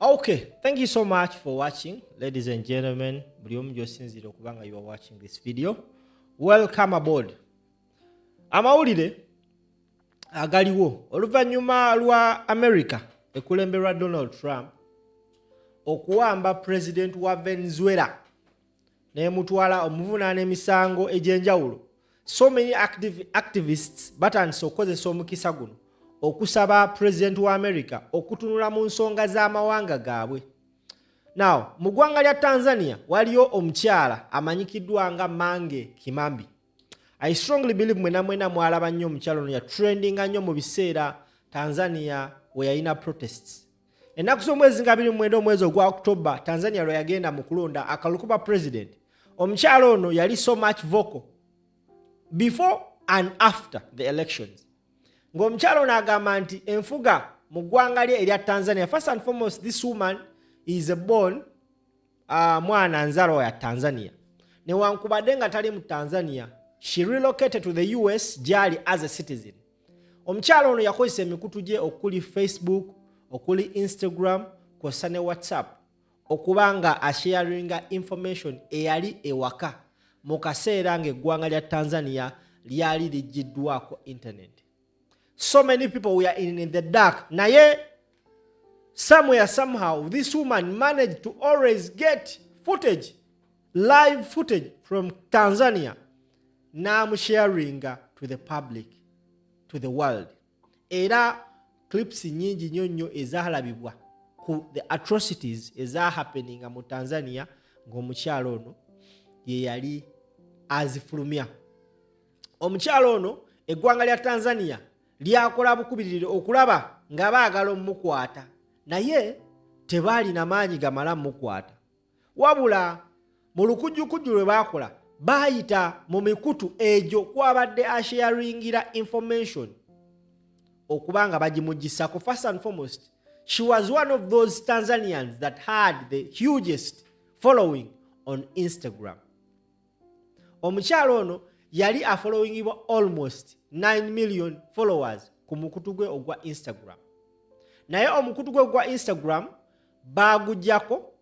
Okay, thank you so much for watching, ladies and gentlemen. Buli omu gy'osinzira okuba nga you are watching this video. Welcome aboard. Amawulire agaliwo oluvannyuma lwa America ekulemberwa Donald Trump okuwamba president wa Venezuela n'emutwala omuvunaana emisango egy'enjawulo. So many activists batandise okukozesa omukisa guno okusaba president wa America okutunula mu nsonga z'amawanga gaabwe. Now, mu ggwanga lya Tanzania waliyo omukyala amanyikiddwa nga Mange Kimambi. I strongly believe mwena mwalaba nnyo omukyala ono ya trendinga nnyo mu biseera Tanzania we yalina protests. Ennaku z'omwezi nga 29 omwezi ogwa October, Tanzania lwe yagenda mu kulonda akalukuba president. Omukyala ono yali so much vocal before and after the elections. Ng'omukyala ono agamba nti enfuga mu ggwanga lye erya Tanzania, first and foremost, this woman is born mwana nzalo ya Tanzania. Newankubadde nga tali mu Tanzania, she relocated to the US gyali as a citizen. Omukyala ono yakozesa emikutu gye okuli Facebook, okuli Instagram, kw'ossa ne WhatsApp okubanga asharinga information eyali ewaka mu kaseera ng'eggwanga lya Tanzania lyali ligiddwako internet. So many people were in the dark. Naye, somewhere, somehow, this woman managed to always get footage, live footage from Tanzania. Now I'm sharing to the public, to the world. Era clips nyingi nnyo ezahalabibwa ku the atrocities eza happening mu Tanzania ng'omukyalo ono ye yali azifulumya. Omukyalo ono eggwanga lya Tanzania lyakola bukubirire okulaba nga baagala omukwata, naye tebaalina maanyi gamala mukwata. Wabula mu lukujjukujju lwe baakola baayita mu mikutu egyo kwabadde asharingira information okubanga bagimuggisako. First and foremost, she was one of those Tanzanians that had the hugest following on Instagram. Omukyalo ono yali afollowingibwa almost 9 million followers ku mukutu gwe ogwa Instagram. Naye omukutu gwe ogwa Instagram baagujjako,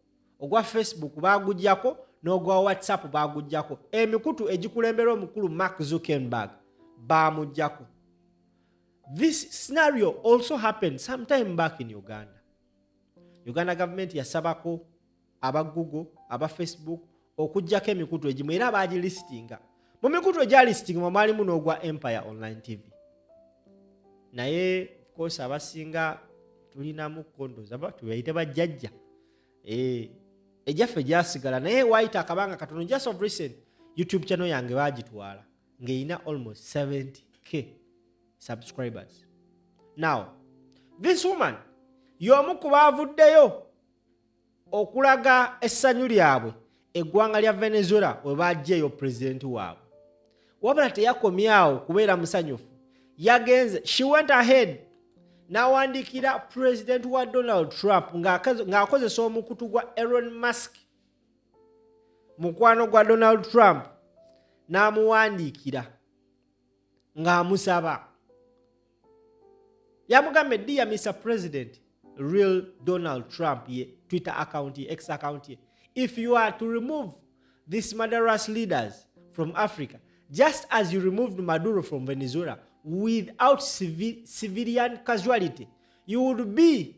ogwa Facebook baagujjako, n'ogwa WhatsApp baagujjako. Emikutu egikulembera omukulu Mark Zuckerberg baamujjako. This scenario also happened sometime back in Uganda. Uganda government yasabako aba Google, aba Facebook okujjako emikutu egimu era baagilistinga. Mu mikutu egyalistinga mwalimu n'ogwa Empire Online TV. Naye of course abasinga tulinamu kondoza tubayite bajjajja. Ejjaffe gyasigala naye waayita akabanga katono. Just of recent YouTube channel yange baagitwala ng'erina almost 70k subscribers. Now, this woman y'omu ku baavuddeyo okulaga essanyu lyabwe eggwanga lya Venezuela we baggyeyo president waabwe. Wabula teyakomyawo kubeera musanyufu. Yagenze, she went ahead n'awandiikira president wa Donald Trump ng'akozesa omukutu gwa Elon Musk, mukwano gwa Donald Trump, n'amuwandiikira ng'amusaba. Yamugambye, dear Mr. President, real Donald Trump ye Twitter account ye, X account ye, if you are to remove these murderous leaders from Africa, just as you removed Maduro from Venezuela without civilian casualty, you would be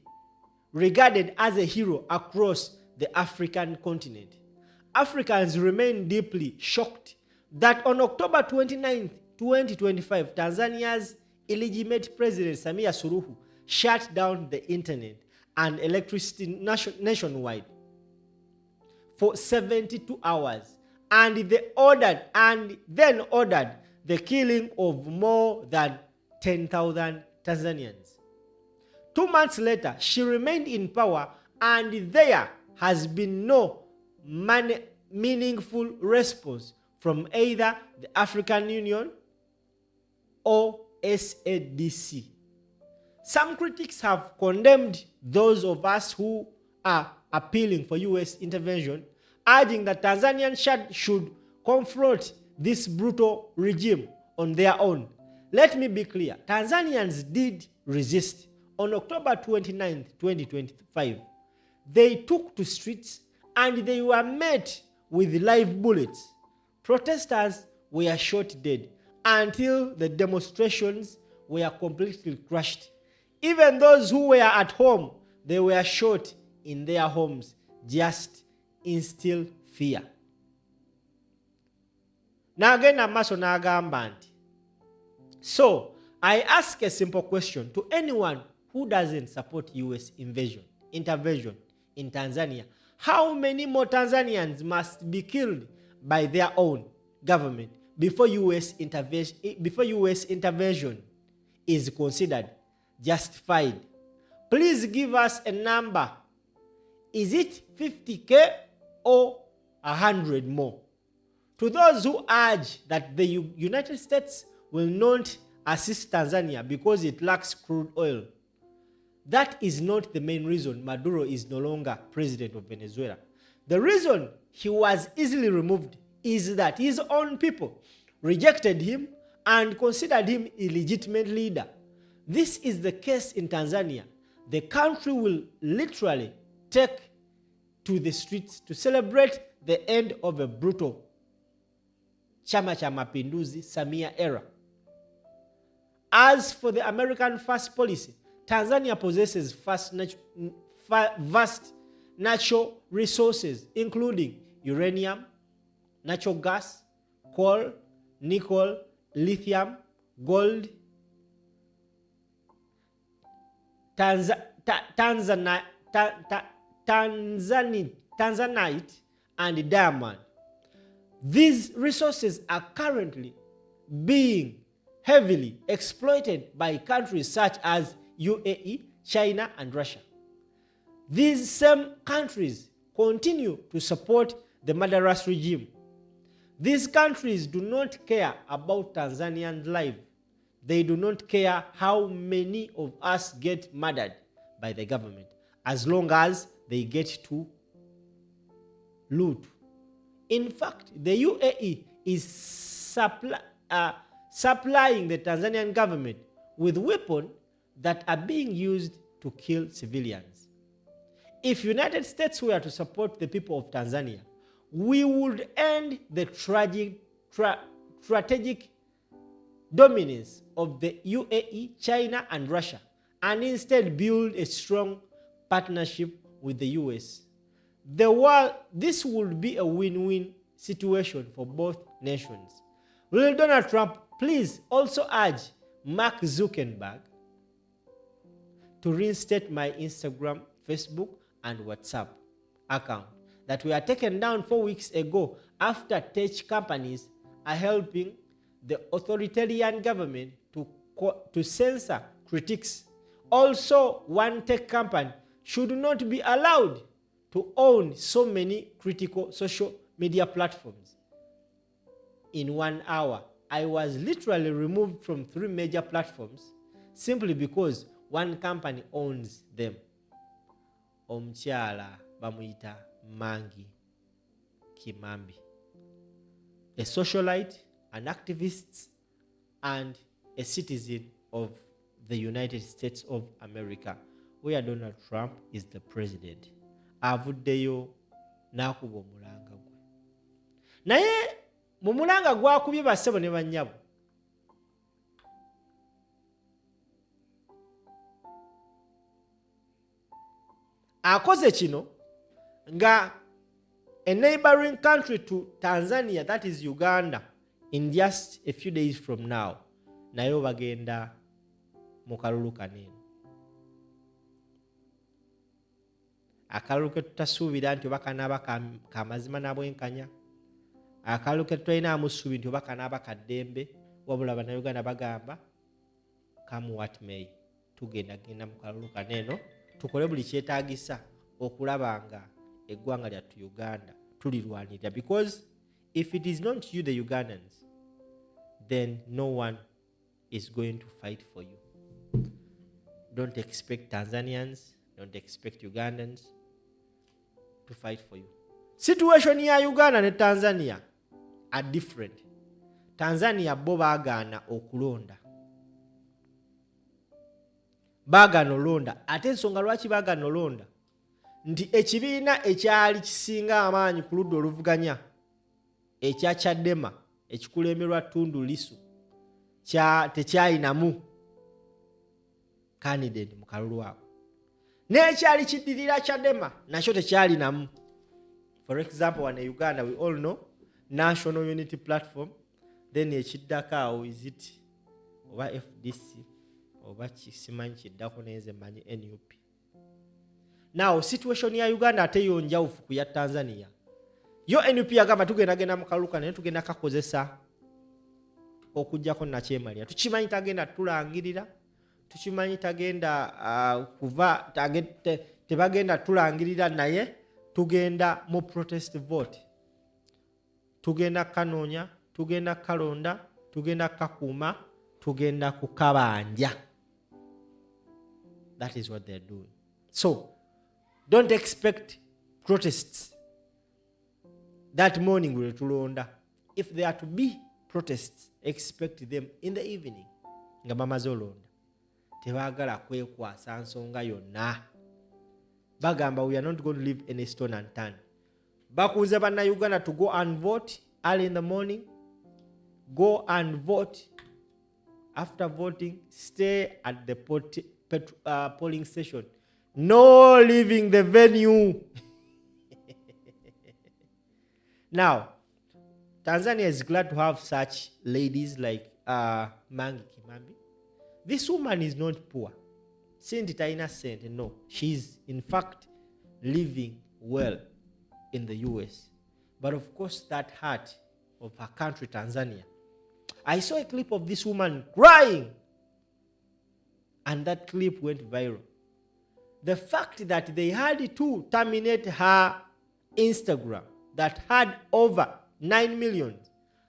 regarded as a hero across the African continent. Africans remain deeply shocked that on October 29, 2025, Tanzania's illegitimate president Samia Suluhu shut down the internet and electricity nationwide for 72 hours and then ordered the killing of more than 10,000 Tanzanians. 2 months later, she remained in power and there has been no meaningful response from either the African Union or SADC. Some critics have condemned those of us who are appealing for US intervention, urging that Tanzanians should confront this brutal regime on their own. Let me be clear, Tanzanians did resist. On October 29, 2025, they took to streets and they were met with live bullets. Protesters were shot dead until the demonstrations were completely crushed. Even those who were at home, they were shot in their homes, just instill fear. Nagenda maso nagamba nti, so I ask a simple question to anyone who doesn't support US intervention in Tanzania. How many more Tanzanians must be killed by their own government before US intervention is considered justified? Please give us a number. Is it 50,000 or 100 more? To those who urge that the United States will not assist Tanzania because it lacks crude oil, that is not the main reason Maduro is no longer president of Venezuela. The reason he was easily removed is that his own people rejected him and considered him a illegitimate leader. This is the case in Tanzania. The country will literally take to the streets to celebrate the end of a brutal Chama cha Mapinduzi Samia era. As for the American First policy, Tanzania possesses vast natural resources, including uranium, natural gas, coal, nickel, lithium, gold, Tanzanite, and diamond. These resources are currently being heavily exploited by countries such as UAE, China, and Russia. These same countries continue to support the murderous regime. These countries do not care about Tanzanian life. They do not care how many of us get murdered by the government, as long as they get to loot. In fact, the UAE is supplying the Tanzanian government with weapons that are being used to kill civilians. If United States were to support the people of Tanzania, we would end the strategic dominance of the UAE, China, and Russia, and instead build a strong partnership with the US. This would be a win-win situation for both nations. Will Donald Trump please also urge Mark Zuckerberg to reinstate my Instagram, Facebook, and WhatsApp account that were taken down 4 weeks ago after tech companies are helping the authoritarian government to censor critics. Also, one tech company should not be allowed to own so many critical social media platforms. In 1 hour, I was literally removed from 3 major platforms simply because one company owns them. Omukyala bamuyita Mangi Kimambi, a socialite, an activist, and a citizen of the United States of America, where Donald Trump is the president. Avuddeyo n'akuba omulanga gwe. Naye mu mulanga gwakubye bassebo ne bannyabo, akoze kino nga a neighboring country to Tanzania, that is Uganda, in just a few days from now, nayo bagenda mu kalulu kanene. Akalulu ke tutasuubira nti oba kanaaba kamazima n'abwenkanya, akalulu ke tutayinaamu ssuubi nti oba kanaaba kaddembe, wabula bannayuganda bagamba come what may, genda mu kalulu kaneeno tukole buli kyetaagisa okulaba nga eggwanga lyattu Uganda tulirwanirira, because if it is not you, the Ugandans, then no one is going to fight for you. Don't expect Tanzanians, don't expect Ugandans to fight for you. Situation ya Uganda ne Tanzania are different. Tanzania bo baagaana okulonda. Baagaana olonda. Ate ensonga lwaki baagaana olonda? nti ekibiina ekyali kisinga amaanyi ku ludda oluvuganya ekya Chadema ekikulemberwa Tundu Lissu tekyalinamu candidate mu kalulu ako, n'ekyali kiddirira Chadema nakyo tekyalinamu. For example, wano e Uganda we all know National Unity Platform, then ekiddako awo is it oba FDC oba kisimanyi kiddako neze manyi NUP. Now situation ya Uganda ate yonjawufu ku ya Tanzania. Yo NUP yagamba tugenda mu kaluka naye tugenda kakozesa okujjako nakyemalira. Tukimanyi tagenda tulangirira, tukimanyi tagenda kuva tebagenda tulangirira naye tugenda mu protest vote. Tugenda kanoonya, tugenda kalonda, tugenda kakuuma, tugenda kukabanja. That is what they're doing. So don't expect protests that morning will tulonda. If there are to be protests, expect them in the evening. Nga bamaze olonda. Tebagala kwekwasa nsonga yonna. Bagamba we are not going to leave any stone unturned. Bakunze banna Uganda to go and vote early in the morning. Go and vote. After voting, stay at the polling station. No leaving the venue. Now, Tanzania is glad to have such ladies like Mangi Kimambi. This woman is not poor. Cindy Taina said, no. She's, in fact, living well in the US. But of course, that heart of her country, Tanzania. I saw a clip of this woman crying. And that clip went viral. The fact that they had to terminate her Instagram that had over 9 million,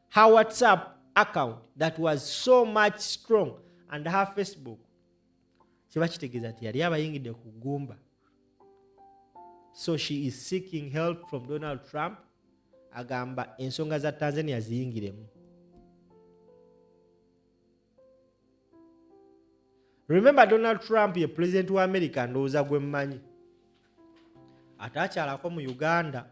her WhatsApp account that was so much strong, and her Facebook. So she is seeking help from Donald Trump. Agamba ensonga za Tanzania ziyingiremu. Remember Donald Trump ye president wa America ndowooza gwe mmanyi. Atakyalako mu Uganda.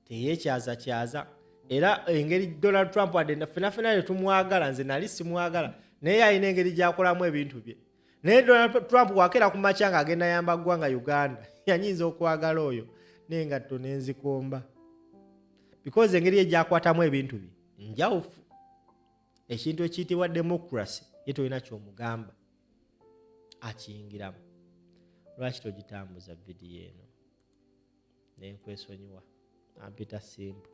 Teyekyaza. Era engeri Donald Trump adenda fena tumwagala, nze nali simwagala. Naye alina engeri gyakolamu ebintu bye. Naye Donald Trump wakera ku makya nga agenda yamba ggwanga Uganda. Yanyinza okwagala oyo n'engatto n'enzikomba. Because engeri egyakwatamu ebintu bye njawufu. Ekintu ekiyitibwa democracy ye tolina ky'omugamba akiyingiramu. Lwaki togitambuza vidiyo eno? Nenkwesonyiwa. Ampita simple.